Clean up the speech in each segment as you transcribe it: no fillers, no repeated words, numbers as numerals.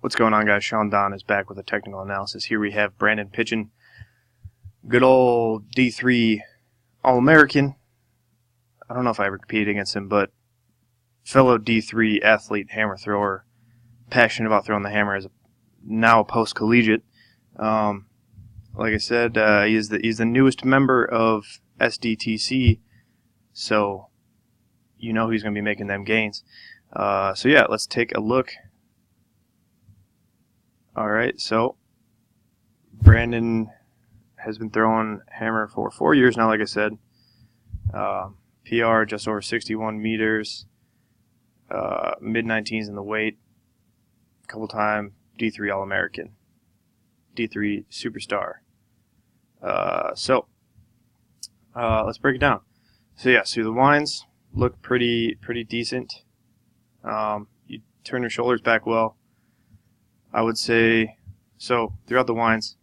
What's going on, guys? Sean Don is back with a technical analysis. Here we have Brandon Pichen, good old D3 All-American. I don't know if I ever competed against him, but fellow D3 athlete, hammer thrower, passionate about throwing the hammer, as now a post-collegiate. Like I said, he's the newest member of SDTC, so you know he's going to be making them gains. So yeah, let's take a look. Alright, so Brandon has been throwing hammer for 4 years now, like I said. PR just over 61 meters, mid-19s in the weight, couple time D3 All-American, D3 Superstar. Let's break it down. So yeah, so the winds look pretty decent. You turn your shoulders back well. I would say, so throughout the winds,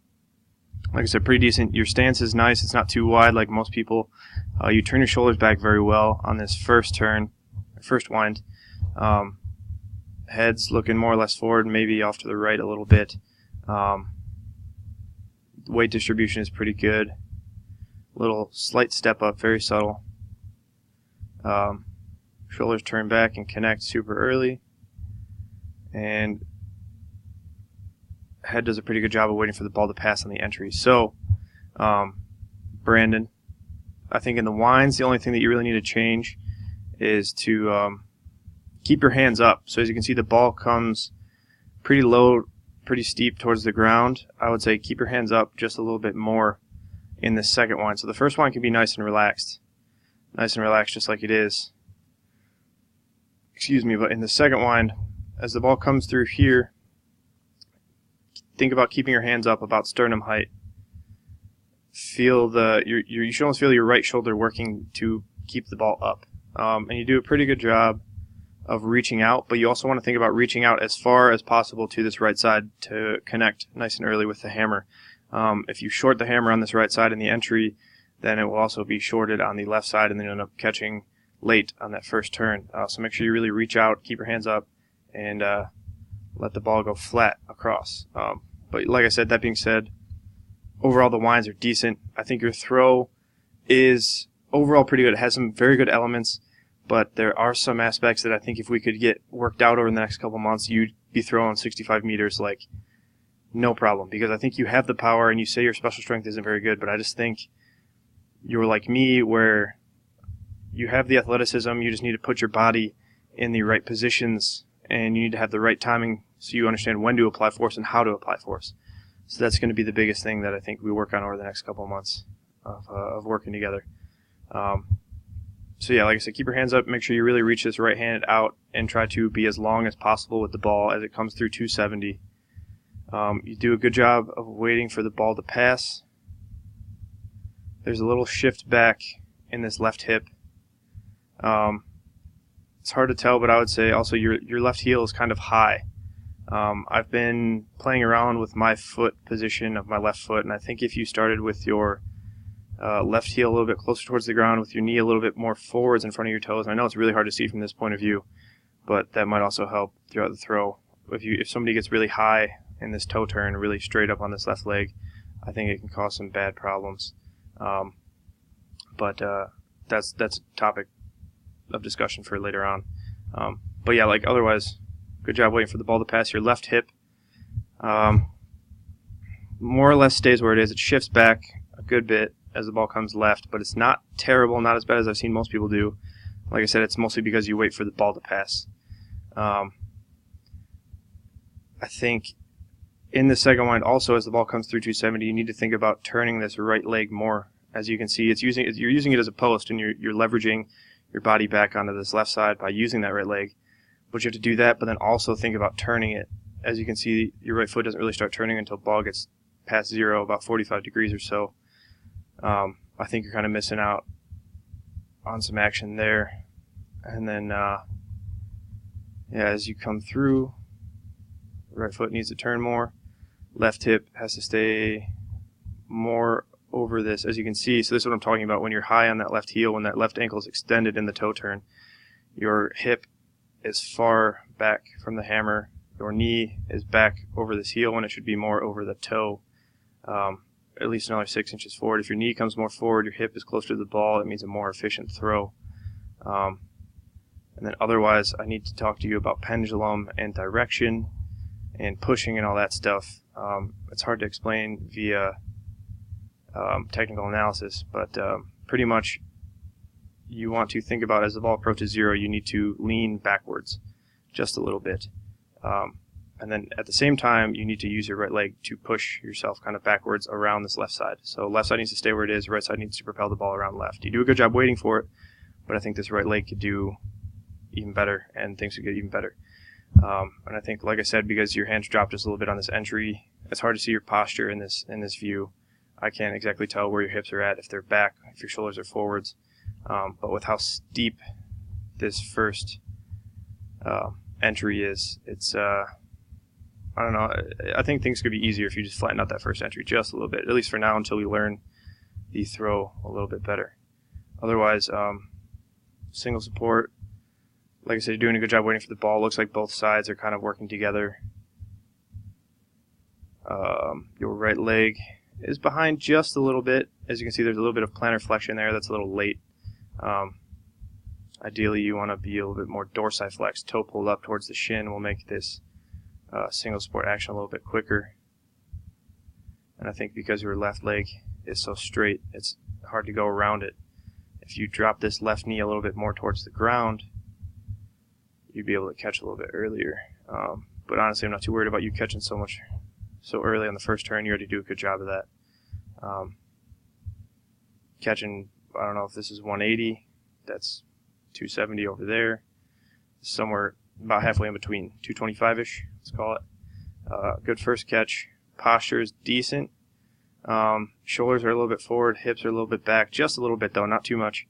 like I said, pretty decent. Your stance is nice. It's not too wide like most people. You turn your shoulders back very well on this first turn, first wind. Head's looking more or less forward, maybe off to the right a little bit. Weight distribution is pretty good. Little slight step up, very subtle. Shoulders turn back and connect super early. And head does a pretty good job of waiting for the ball to pass on the entry. So, Brandon, I think in the winds, the only thing that you really need to change is to keep your hands up. So as you can see, the ball comes pretty low, pretty steep towards the ground. I would say keep your hands up just a little bit more in the second wind. So the first wind can be nice and relaxed just like it is. Excuse me, but in the second wind, as the ball comes through here, think about keeping your hands up about sternum height. Feel you should almost feel your right shoulder working to keep the ball up. And you do a pretty good job of reaching out, but you also want to think about reaching out as far as possible to this right side to connect nice and early with the hammer. If you short the hammer on this right side in the entry, then it will also be shorted on the left side and then end up catching late on that first turn. So make sure you really reach out, keep your hands up, and let the ball go flat across. But like I said, that being said, overall the winds are decent. I think your throw is overall pretty good. It has some very good elements, but there are some aspects that I think if we could get worked out over the next couple months, you'd be throwing 65 meters like no problem, because I think you have the power, and you say your special strength isn't very good, but I just think you're like me where you have the athleticism, you just need to put your body in the right positions, and you need to have the right timing so you understand when to apply force and how to apply force. So that's going to be the biggest thing that I think we work on over the next couple of months of working together. So yeah, like I said, keep your hands up, make sure you really reach this right hand out, and try to be as long as possible with the ball as it comes through 270. You do a good job of waiting for the ball to pass. There's a little shift back in this left hip. It's hard to tell, but I would say also your left heel is kind of high. I've been playing around with my foot position of my left foot, and I think if you started with your left heel a little bit closer towards the ground, with your knee a little bit more forwards in front of your toes, and I know it's really hard to see from this point of view, but that might also help throughout the throw. If somebody gets really high in this toe turn, really straight up on this left leg, I think it can cause some bad problems. But that's a topic of discussion for later on. But yeah, like otherwise, good job waiting for the ball to pass. Your left hip more or less stays where it is. It shifts back a good bit as the ball comes left, but it's not terrible, not as bad as I've seen most people do. Like I said, it's mostly because you wait for the ball to pass. I think in the second wind also, as the ball comes through 270, you need to think about turning this right leg more. As you can see, you're using it as a post, and you're leveraging your body back onto this left side by using that right leg. But you have to do that, but then also think about turning it. As you can see, your right foot doesn't really start turning until the ball gets past zero, about 45 degrees or so. I think you're kind of missing out on some action there. And then, yeah, as you come through, right foot needs to turn more. Left hip has to stay more over this, as you can see. So this is what I'm talking about. When you're high on that left heel, when that left ankle is extended in the toe turn, your hip is far back from the hammer. your knee is back over this heel when it should be more over the toe, at least another 6 inches forward. If your knee comes more forward, your hip is closer to the ball, it means a more efficient throw. And then otherwise, I need to talk to you about pendulum and direction and pushing and all that stuff. It's hard to explain via technical analysis, but pretty much you want to think about, as the ball approaches zero, you need to lean backwards just a little bit. And then at the same time, you need to use your right leg to push yourself kind of backwards around this left side. So left side needs to stay where it is, right side needs to propel the ball around left. You do a good job waiting for it, but I think this right leg could do even better, and things could get even better. And I think, like I said, because your hands dropped just a little bit on this entry, it's hard to see your posture in this view. I can't exactly tell where your hips are at, if they're back, if your shoulders are forwards. But with how steep this first entry is, it's I don't know. I think things could be easier if you just flatten out that first entry just a little bit, at least for now, until we learn the throw a little bit better. Otherwise, single support, like I said, you're doing a good job waiting for the ball. Looks like both sides are kind of working together. Your right leg is behind just a little bit. As you can see, there's a little bit of plantar flexion there. That's a little late. Ideally, you want to be a little bit more dorsiflex. Toe pulled up towards the shin will make this single support action a little bit quicker. And I think because your left leg is so straight, it's hard to go around it. If you drop this left knee a little bit more towards the ground, you'd be able to catch a little bit earlier. But honestly, I'm not too worried about you catching so early on the first turn. You already do a good job of that. Catching, I don't know if this is 180, that's 270 over there, somewhere about halfway in between, 225-ish, let's call it. Good first catch. Posture is decent. Shoulders are a little bit forward, hips are a little bit back, just a little bit though, not too much.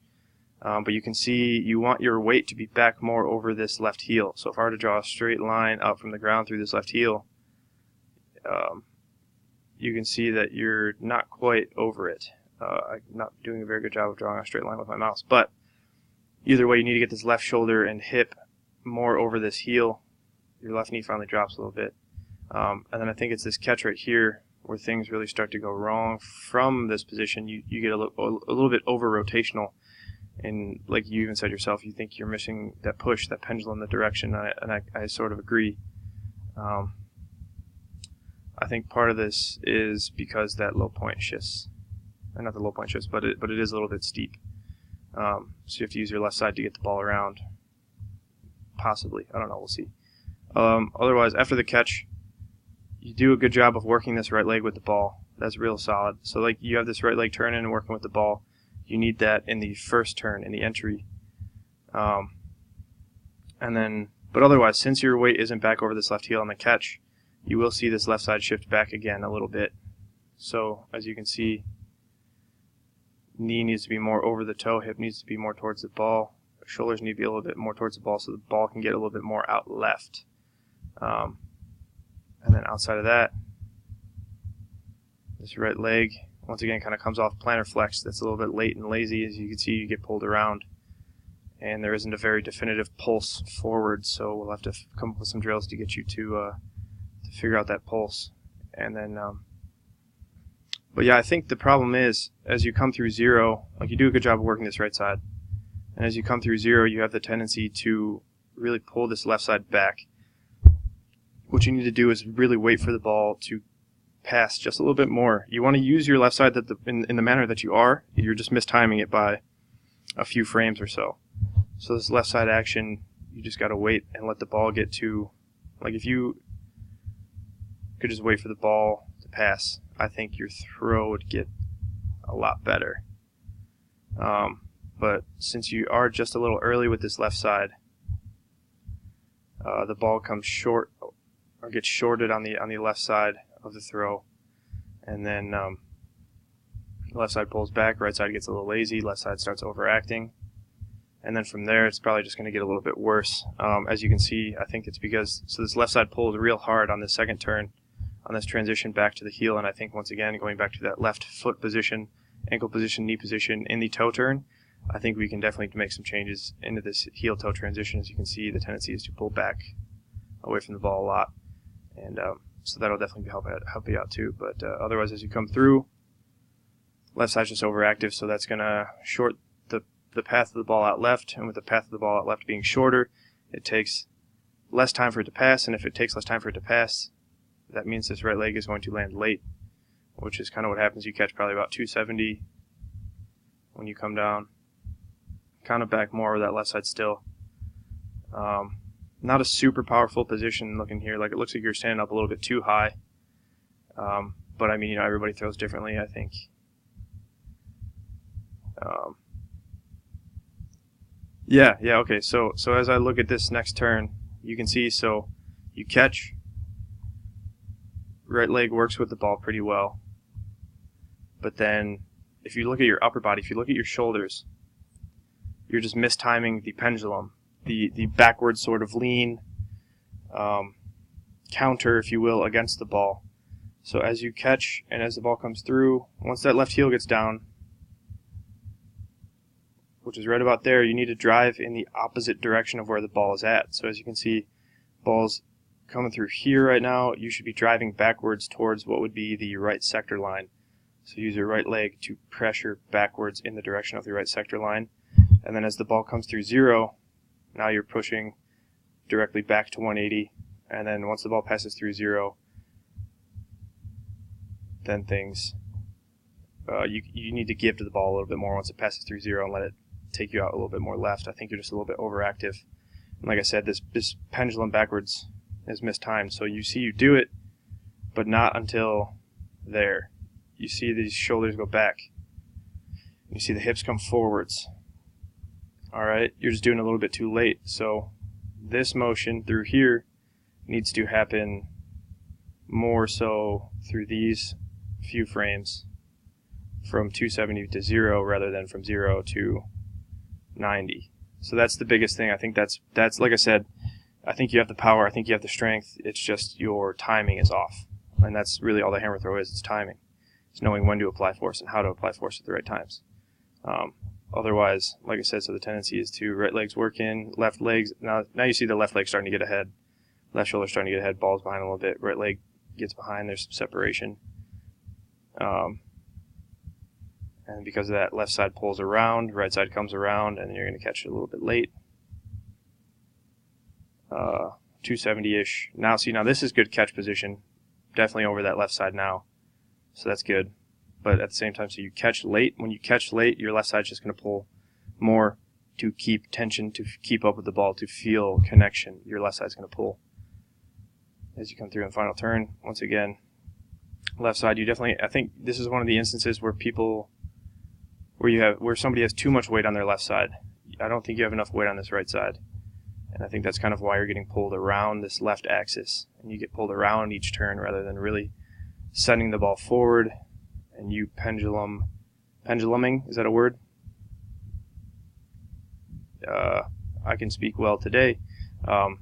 But you can see you want your weight to be back more over this left heel. So if I were to draw a straight line up from the ground through this left heel, you can see that you're not quite over it. I'm not doing a very good job of drawing a straight line with my mouse. But either way, you need to get this left shoulder and hip more over this heel. Your left knee finally drops a little bit. And then I think it's this catch right here where things really start to go wrong. From this position, you get a little bit over-rotational. And like you even said yourself, you think you're missing that push, that pendulum, the direction, and I sort of agree. I think part of this is because that low point shifts. Or not the low point shifts, but it is a little bit steep. So you have to use your left side to get the ball around. Possibly. I don't know. We'll see. Otherwise, after the catch, you do a good job of working this right leg with the ball. That's real solid. So like you have this right leg turning and working with the ball. You need that in the first turn, in the entry. And then, but otherwise, since your weight isn't back over this left heel on the catch, you will see this left side shift back again a little bit. So as you can see, knee needs to be more over the toe, hip needs to be more towards the ball, shoulders need to be a little bit more towards the ball so the ball can get a little bit more out left. And then outside of that, this right leg, once again, kind of comes off plantar flex. That's a little bit late and lazy. As you can see, you get pulled around. And there isn't a very definitive pulse forward, so we'll have to come up with some drills to get you to figure out that pulse. And then, but yeah, I think the problem is, as you come through zero, like you do a good job of working this right side. And as you come through zero, you have the tendency to really pull this left side back. What you need to do is really wait for the ball to pass just a little bit more. You want to use your left side in the manner that you are. You're just mistiming it by a few frames or so. So this left side action, you just got to wait and let the ball get to, like if you could just wait for the ball to pass, I think your throw would get a lot better. But since you are just a little early with this left side, the ball comes short or gets shorted on the left side of the throw, and then the left side pulls back, right side gets a little lazy, left side starts overacting, and then from there it's probably just going to get a little bit worse. As you can see, I think it's because this left side pulls real hard on the second turn, on this transition back to the heel, and I think once again going back to that left foot position, ankle position, knee position in the toe turn, I think we can definitely make some changes into this heel toe transition. As you can see, the tendency is to pull back away from the ball a lot, and so that'll definitely help you out too. But otherwise, as you come through, left side's just overactive, so that's going to short the path of the ball out left, and with the path of the ball out left being shorter, it takes less time for it to pass, and if it takes less time for it to pass, that means this right leg is going to land late, which is kind of what happens. You catch probably about 270 when you come down, kind of back more with that left side still. Not a super powerful position looking here. Like, it looks like you're standing up a little bit too high, but I mean, you know, everybody throws differently, I think. Yeah, okay, so as I look at this next turn, you can see, so you catch, right leg works with the ball pretty well, but then if you look at your upper body, if you look at your shoulders, you're just mistiming the pendulum, the backward sort of lean, counter, if you will, against the ball. So as you catch and as the ball comes through, once that left heel gets down, which is right about there, you need to drive in the opposite direction of where the ball is at. So as you can see, ball's coming through here right now. You should be driving backwards towards what would be the right sector line. So use your right leg to pressure backwards in the direction of the right sector line. And then as the ball comes through 0, now you're pushing directly back to 180. And then once the ball passes through 0, then things, you need to give to the ball a little bit more once it passes through 0 and let it take you out a little bit more left. I think you're just a little bit overactive. And like I said, this pendulum backwards is mistimed. So you see you do it, but not until there. You see these shoulders go back. You see the hips come forwards. Alright, you're just doing it a little bit too late. So this motion through here needs to happen more so through these few frames, from 270 to 0 rather than from 0 to 90. So that's the biggest thing. I think that's like I said, I think you have the power, I think you have the strength, it's just your timing is off. And that's really all the hammer throw is timing. It's knowing when to apply force and how to apply force at the right times. Otherwise, like I said, so the tendency is to right legs work in, left legs, now you see the left leg starting to get ahead, left shoulder starting to get ahead, ball's behind a little bit, right leg gets behind, there's some separation. And because of that, left side pulls around, right side comes around, and then you're going to catch it a little bit late. 270-ish. Now, see, now this is good catch position. Definitely over that left side now. So that's good. But at the same time, so you catch late. When you catch late, your left side's just going to pull more to keep tension, to keep up with the ball, to feel connection. Your left side's going to pull. As you come through in the final turn, once again, left side, you definitely, I think this is one of the instances where where somebody has too much weight on their left side. I don't think you have enough weight on this right side. And I think that's kind of why you're getting pulled around this left axis. And you get pulled around each turn rather than really sending the ball forward. And you penduluming, is that a word? I can speak well today. But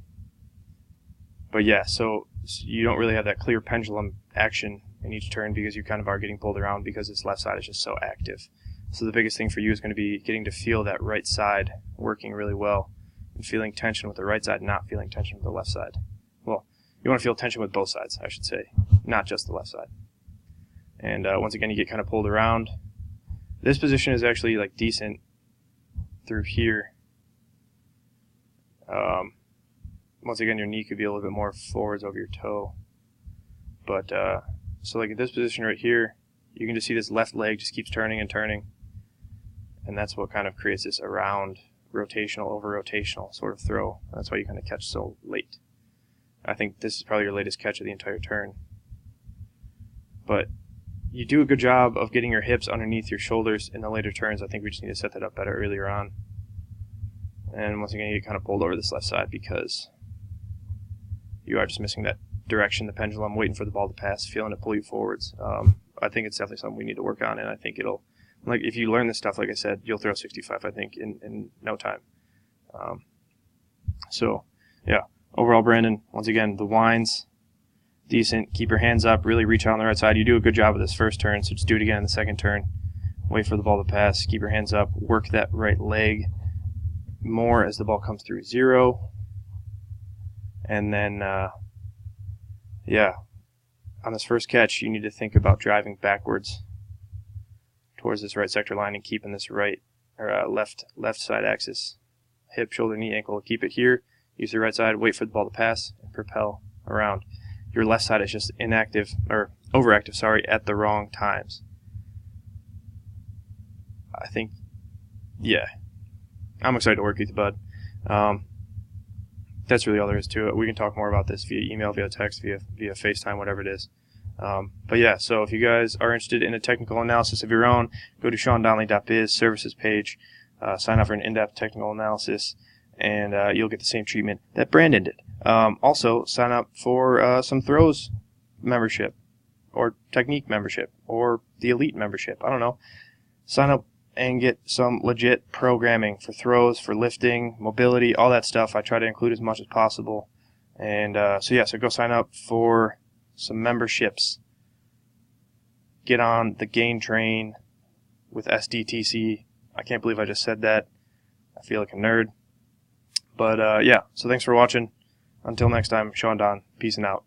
yeah, so you don't really have that clear pendulum action in each turn because you kind of are getting pulled around because this left side is just so active. So the biggest thing for you is going to be getting to feel that right side working really well and feeling tension with the right side, not feeling tension with the left side. Well, you want to feel tension with both sides, I should say, not just the left side. And once again, you get kind of pulled around. This position is actually like decent through here. Once again, your knee could be a little bit more forwards over your toe. But so like in this position right here, you can just see this left leg just keeps turning and turning. And that's what kind of creates this around, rotational, over-rotational sort of throw. And that's why you kind of catch so late. I think this is probably your latest catch of the entire turn. But you do a good job of getting your hips underneath your shoulders in the later turns. I think we just need to set that up better earlier on. And once again, you get kind of pulled over this left side because you are just missing that direction, the pendulum, waiting for the ball to pass, feeling it pull you forwards. I think it's definitely something we need to work on, and I think it'll, like, if you learn this stuff, like I said, you'll throw 65, I think, in no time. So, yeah, overall, Brandon, once again, the winds, decent. Keep your hands up, really reach out on the right side. You do a good job of this first turn, so just do it again in the second turn. Wait for the ball to pass, keep your hands up, work that right leg more as the ball comes through 0. And then, yeah, on this first catch, you need to think about driving backwards towards this right sector line and keeping this right or left side axis, hip, shoulder, knee, ankle. Keep it here. Use the right side. Wait for the ball to pass and propel around. Your left side is just inactive or overactive. Sorry, at the wrong times. I think, yeah, I'm excited to work with you, bud. That's really all there is to it. We can talk more about this via email, via text, via FaceTime, whatever it is. But yeah, so if you guys are interested in a technical analysis of your own, go to SeanDonnelly.biz services page, sign up for an in-depth technical analysis, and you'll get the same treatment that Brandon did. Also, sign up for some throws membership, or technique membership, or the elite membership. I don't know. Sign up and get some legit programming for throws, for lifting, mobility, all that stuff. I try to include as much as possible. And so go sign up for some memberships. Get on the gain train with SDTC. I can't believe I just said that. I feel like a nerd. But so thanks for watching. Until next time, Sean Don. Peace and out.